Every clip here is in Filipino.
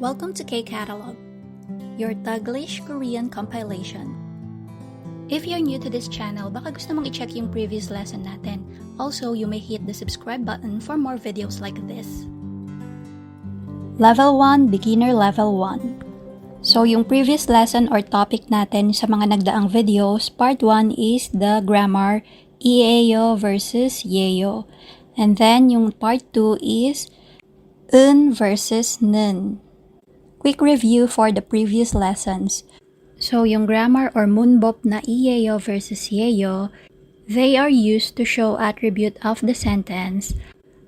Welcome to K-Catalogue, your Taglish Korean compilation. If you're new to this channel, baka gusto mong i-check yung previous lesson natin. Also, you may hit the subscribe button for more videos like this. Level 1, Beginner Level 1. So, yung previous lesson or topic natin sa mga nagdaang videos, part 1 is the grammar ieo versus yeyo. And then, yung part 2 is versus 는. Quick review for the previous lessons. So, yung grammar or munbop na ieo versus yeyo, they are used to show attribute of the sentence,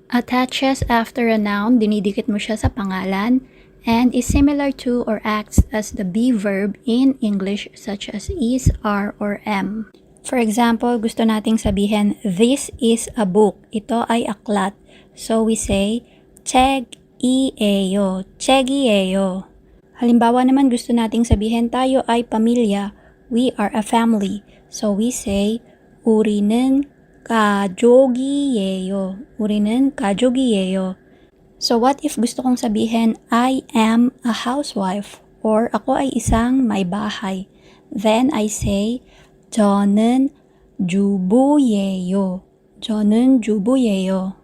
attaches after a noun, dinidikit mo siya sa pangalan, and is similar to or acts as the be verb in English such as is, are, or am. For example, gusto nating sabihin, this is a book. Ito ay aklat. So, we say, 책이에요. 책이에요. Halimbawa naman gusto nating sabihin tayo ay pamilya. We are a family. So we say 우리는 가족이에요. 우리는 가족이에요. So what if gusto kong sabihin I am a housewife or ako ay isang may bahay. Then I say 저는 주부예요. 저는 주부예요.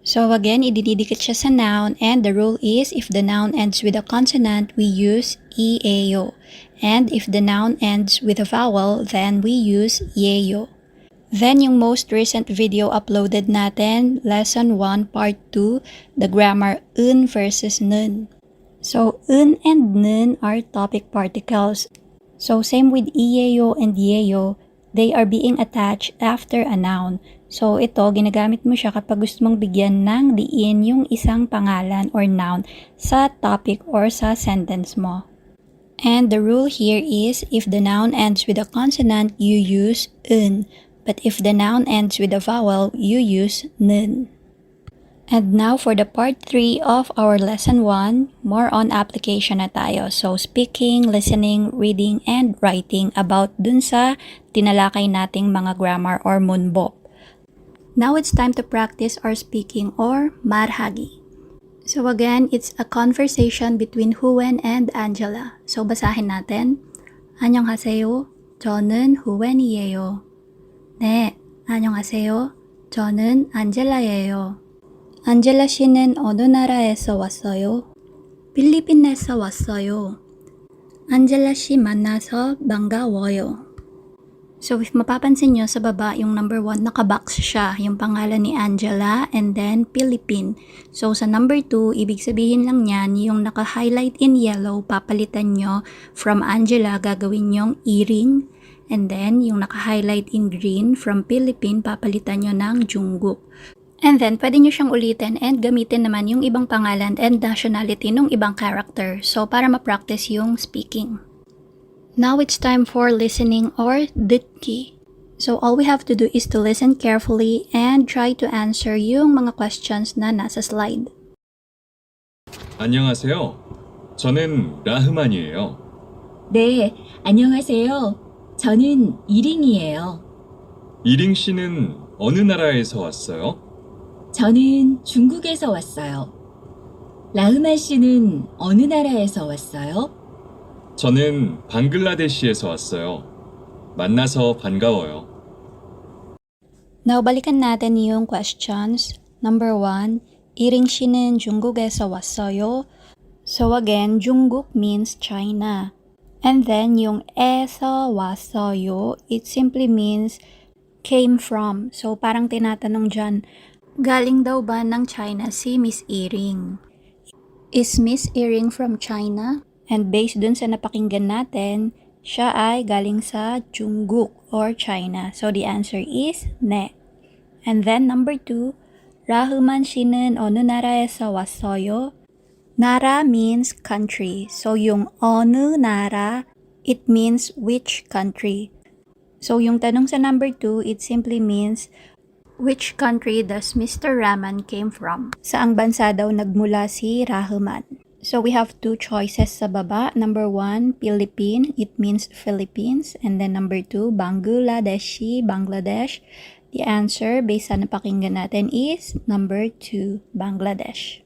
So again, ididikit siya sa noun and the rule is if the noun ends with a consonant, we use ieo. And if the noun ends with a vowel, then we use yeyo. Then yung most recent video uploaded natin, lesson 1 part 2, the grammar versus 는. So and 는 are topic particles. So same with ieo and yeyo, they are being attached after a noun. So ito, ginagamit mo siya kapag gusto mong bigyan ng diin yung isang pangalan or noun sa topic or sa sentence mo. And the rule here is if the noun ends with a consonant, you use 은. But if the noun ends with a vowel, you use 는. And now for the part 3 of our lesson 1, more on application na tayo. So speaking, listening, reading, and writing about dun sa tinalakay nating mga grammar or munbop. Now it's time to practice our speaking or marhagi. So again, it's a conversation between Huen and Angela. So basahin natin. 안녕하세요. 저는 후웬이에요. 네, 안녕하세요. 저는 안젤라예요. 안젤라 씨는 어느 나라에서 왔어요? 필리핀에서 왔어요. 안젤라 씨 만나서 반가워요. So if mapapansin nyo sa baba, yung number 1, nakabox siya, yung pangalan ni Angela, and then Philippine. So sa number 2, ibig sabihin lang yan, yung naka-highlight in yellow, papalitan nyo from Angela, gagawin nyong iring, and then yung naka-highlight in green, from Philippine, papalitan nyo ng Jungkook. And then, pwede nyo siyang ulitin and gamitin naman yung ibang pangalan and nationality ng ibang character. So para ma-practice yung speaking. Now it's time for listening or 듣기. So all we have to do is to listen carefully and try to answer yung mga questions na nasa slide. 안녕하세요. 저는 라흐만이에요. 네, 안녕하세요. 저는 이링이에요. 이링 씨는 어느 나라에서 왔어요? 저는 중국에서 왔어요. 라흐만 씨는 어느 나라에서 왔어요? 저는 방글라데시에서 왔어요. 만나서 반가워요. Now, balikan natin yung questions. Number 1, 이링 씨는 중국에서 왔어요. So again, 중국 means China. And then yung 에서 왔어요, it simply means came from. So parang tinatanong dyan, galing daw ba ng China si Miss Iring? Is Miss Iring from China? And based dun sa napakinggan natin, siya ay galing sa Jungkook or China. So the answer is 네. And then number 2, 라흐만 씨는 어느 나라에서 왔어요? 나라 means country. So yung 어느 나라, it means which country. So yung tanong sa number 2, it simply means which country does Mr. Rahman came from? Saang bansa daw nagmula si Rahman? So we have 2 choices sa baba. Number 1, Philippine, it means Philippines. And then number 2, Bangladeshi, Bangladesh. The answer based sa napakinggan natin is number 2, Bangladesh.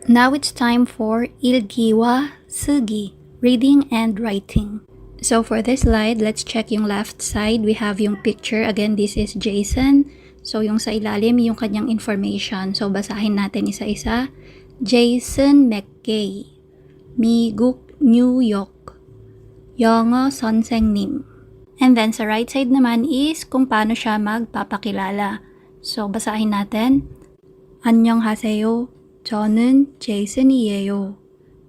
Now it's time for 일기와 쓰기, reading and writing. So for this slide, let's check yung left side. We have yung picture. Again, this is Jason. So yung sa ilalim, yung kanyang information. So basahin natin isa-isa. Jason McKay, 미국 뉴욕, 영어 선생님. And then sa right side naman is kung paano siya magpapakilala. So basahin natin. 안녕하세요. 저는 제이슨이에요.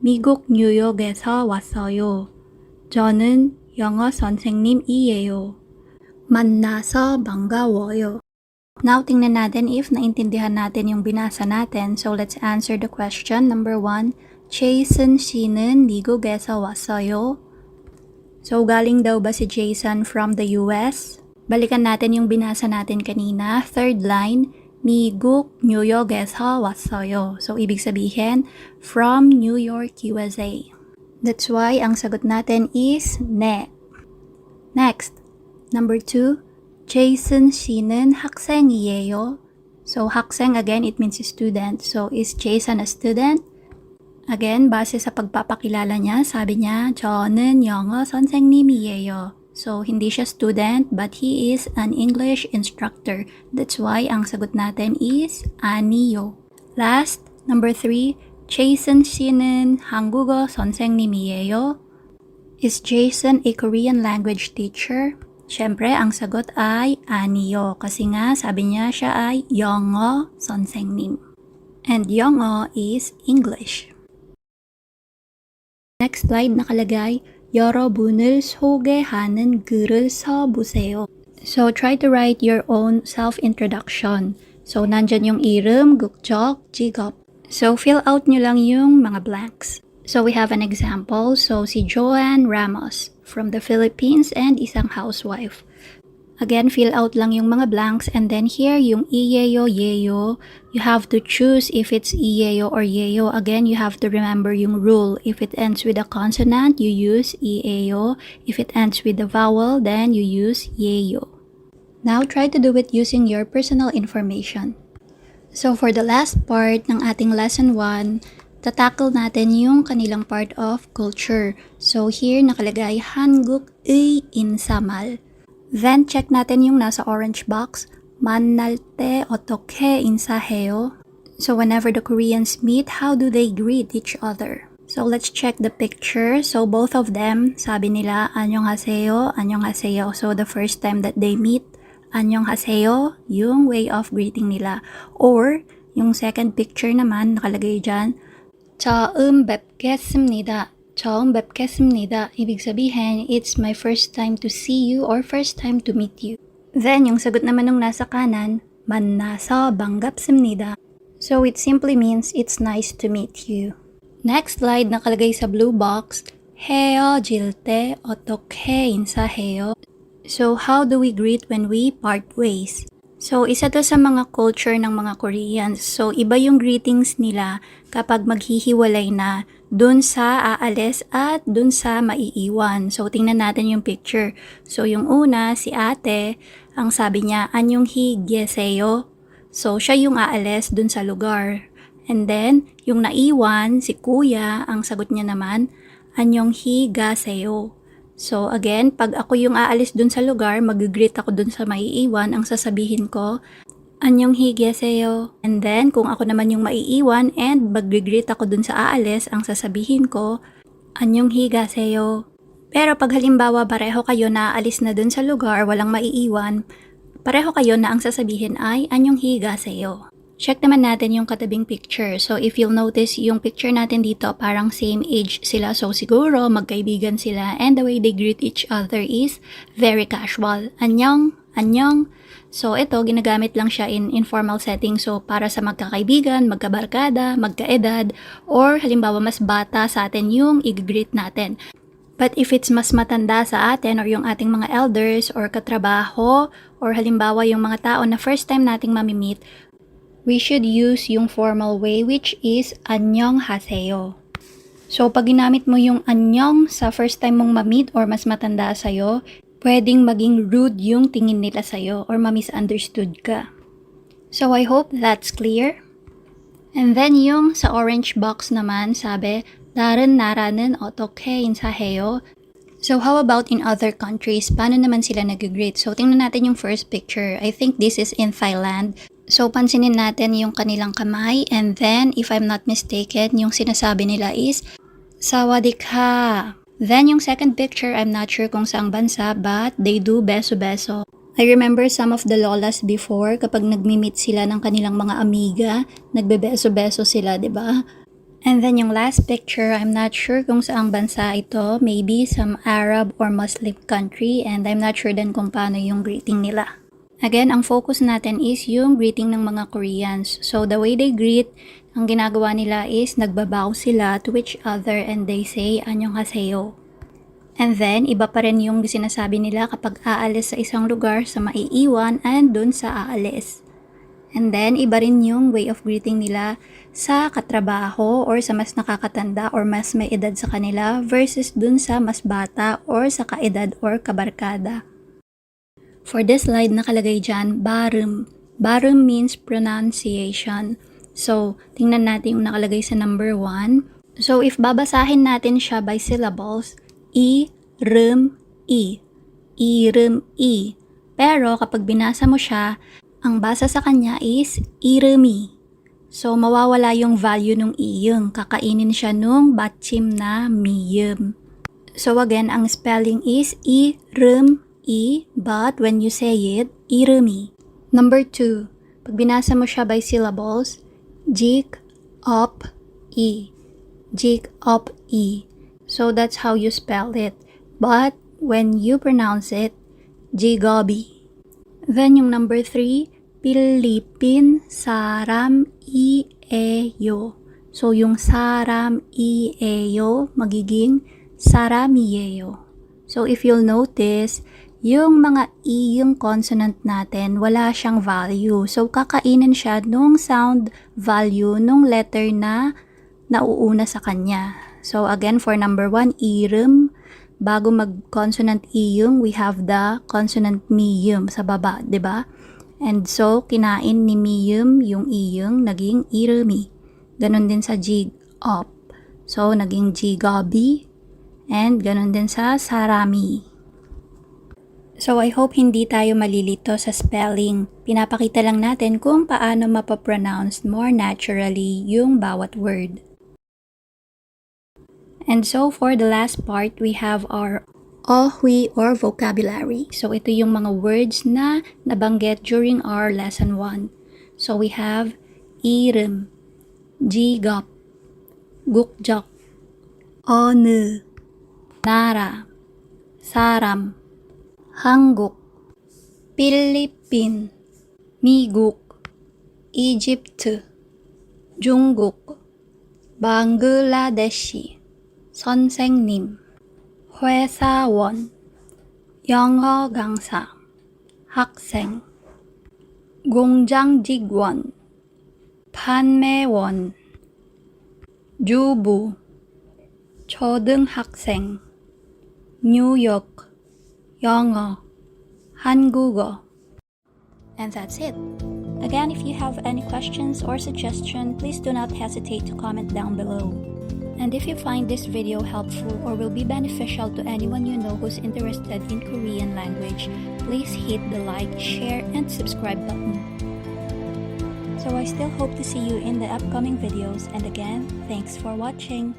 미국 뉴욕에서 왔어요. 저는 영어 선생님이에요. 만나서 반가워요. Now, tingnan natin if naintindihan natin yung binasa natin. So, let's answer the question. Number 1, Jason 씨는 미국에서 왔어요. So, galing daw ba si Jason from the US? Balikan natin yung binasa natin kanina. Third line, 미국 뉴욕에서 왔어요. So, ibig sabihin, from New York, USA. That's why ang sagot natin is 네. Next, number 2, Jason 씨는 학생이에요. So, 학생 again, it means student. So, is Jason a student? Again, base sa pagpapakilala niya, sabi niya, 저는 영어 선생님이에요. So, hindi siya student, but he is an English instructor. That's why ang sagot natin is 아니요. Last, number 3, Jason 씨는 한국어 선생님이에요. Is Jason a Korean language teacher? Siyempre, ang sagot ay 아니요. Kasi nga, sabi niya siya ay 영어 선생님. And 영어 is English. Next slide nakalagay, 여러분을 소개하는 글을 써보세요. So, try to write your own self-introduction. So, nandyan yung i름, 국적, 직업. So, fill out nyo lang yung mga blanks. So, we have an example. So, si Joanne Ramos from the Philippines and isang housewife. Again, fill out lang yung mga blanks and then here yung iyeyo, yeyo, you have to choose if it's iyeyo or yeyo. Again, you have to remember yung rule. If it ends with a consonant, you use iyeyo. If it ends with a vowel, then you use yeyo. Now, try to do it using your personal information. So, for the last part ng ating lesson 1, tatakal natin yung kanilang part of culture. So, here nakalagay 한국의 인사말. Then, check natin yung nasa orange box. 만날 때 어떻게 인사해요? So, whenever the Koreans meet, how do they greet each other? So, let's check the picture. So, both of them, sabi nila, 안녕하세요, 안녕하세요. So, the first time that they meet, 안녕하세요, yung way of greeting nila. Or, yung second picture naman, nakalagay dyan, 처음 뵙겠습니다. 처음 뵙겠습니다. Ibig sabihin, it's my first time to see you or first time to meet you. Then, yung sagot naman nung nasa kanan, 만나서 반갑습니다. So, it simply means it's nice to meet you. Next slide, nakalagay sa blue box, 헤어질 때 어떻게 인사해요? So, how do we greet when we part ways? So, isa to sa mga culture ng mga Koreans. So, iba yung greetings nila kapag maghihiwalay na dun sa aalis at dun sa maiiwan. So, tingnan natin yung picture. So, yung una, si ate, ang sabi niya, 안녕히 계세요. So, siya yung aalis dun sa lugar. And then, yung naiwan, si kuya, ang sagot niya naman, 안녕히 가세요. So again, pag ako yung aalis dun sa lugar, mag-greet ako dun sa maiiwan, ang sasabihin ko, 안녕히 계세요. And then, kung ako naman yung maiiwan and mag-greet ako dun sa aalis, ang sasabihin ko, 안녕히 가세요. Pero pag halimbawa pareho kayo na aalis na dun sa lugar, walang maiiwan, pareho kayo na ang sasabihin ay 안녕히 가세요. Check naman natin yung katabing picture. So, if you'll notice, yung picture natin dito, parang same age sila. So, siguro, magkaibigan sila. And the way they greet each other is very casual. Annyeong, annyeong. So, ito, ginagamit lang siya in informal setting. So, para sa magkakaibigan, magkabarkada, magkaedad, or halimbawa mas bata sa atin yung i-greet natin. But if it's mas matanda sa atin or yung ating mga elders or katrabaho, or halimbawa yung mga tao na first time nating mamimit, we should use yung formal way which is 안녕하세요. So, pag ginamit mo yung 안녕 sa first time mong ma-meet or mas matanda sa'yo, pwedeng maging rude yung tingin nila sa'yo or ma-misunderstood ka. So, I hope that's clear. And then yung sa orange box naman, sabi, 다른 나라는 어떻게 인사해요? So how about in other countries? Paano naman sila nag-greet? So tingnan natin yung first picture. I think this is in Thailand. So pansinin natin yung kanilang kamay, and then if I'm not mistaken, yung sinasabi nila is Sawadee ka. Then yung second picture, I'm not sure kung saang bansa, but they do beso-beso. I remember some of the lolas before, kapag nagmi-meet sila ng kanilang mga amiga, nagbebeso-beso sila, di ba? And then yung last picture, I'm not sure kung saang bansa ito, maybe some Arab or Muslim country, and I'm not sure din kung paano yung greeting nila. Again, ang focus natin is yung greeting ng mga Koreans. So the way they greet, ang ginagawa nila is nagbabow sila to each other and they say annyeonghaseyo. And then, iba pa rin yung sinasabi nila kapag aalis sa isang lugar sa maiiwan and dun sa aalis. And then, iba rin yung way of greeting nila sa katrabaho or sa mas nakakatanda or mas may edad sa kanila versus dun sa mas bata or sa kaedad or kabarkada. For this slide, nakalagay dyan, barım. Barım means pronunciation. So, tingnan natin yung nakalagay sa number 1. So, if babasahin natin siya by syllables, I-rem, I. I-rem, I. Pero kapag binasa mo siya, ang basa sa kanya is iremi. So, mawawala yung value nung I yung kakainin siya nung batchim na miyem. So, again, ang spelling is I-rem, I, but when you say it, iremi. Number 2, pag binasa mo siya by syllables, jik, op, I. Jik, op, I. So that's how you spell it. But when you pronounce it, jigobi. Then yung number 3, Pilipin saram i에요. So yung saram i에요 magiging saram이에요. So if you'll notice, yung mga I yung consonant natin, wala siyang value. So kakainin siya nung sound value nung letter na nauuna sa kanya. So again, for number 1, i름. Bago mag-consonant iyung, we have the consonant miyum sa baba, di ba? And so, kinain ni miyum yung iyung, naging iremi. Ganon din sa jig, op. So, naging jigabi. And ganon din sa sarami. So, I hope hindi tayo malilito sa spelling. Pinapakita lang natin kung paano mapapronounce more naturally yung bawat word. And so, for the last part, we have our ohui or vocabulary. So, ito yung mga words na nabanggit during our lesson 1. So, we have i름, jigap, gukjak, 어느, 나라, 사람, 한국, 필리핀, 미국, 이집트, 중국, 방글라데시, 선생님, 회사원, 영어 강사, 학생, 공장 직원, 판매원, 주부, 초등학생, 뉴욕, 영어, 한국어. And that's it. Again, if you have any questions or suggestions, please do not hesitate to comment down below. And if you find this video helpful or will be beneficial to anyone you know who's interested in Korean language, please hit the like, share, and subscribe button. So I still hope to see you in the upcoming videos, and again, thanks for watching.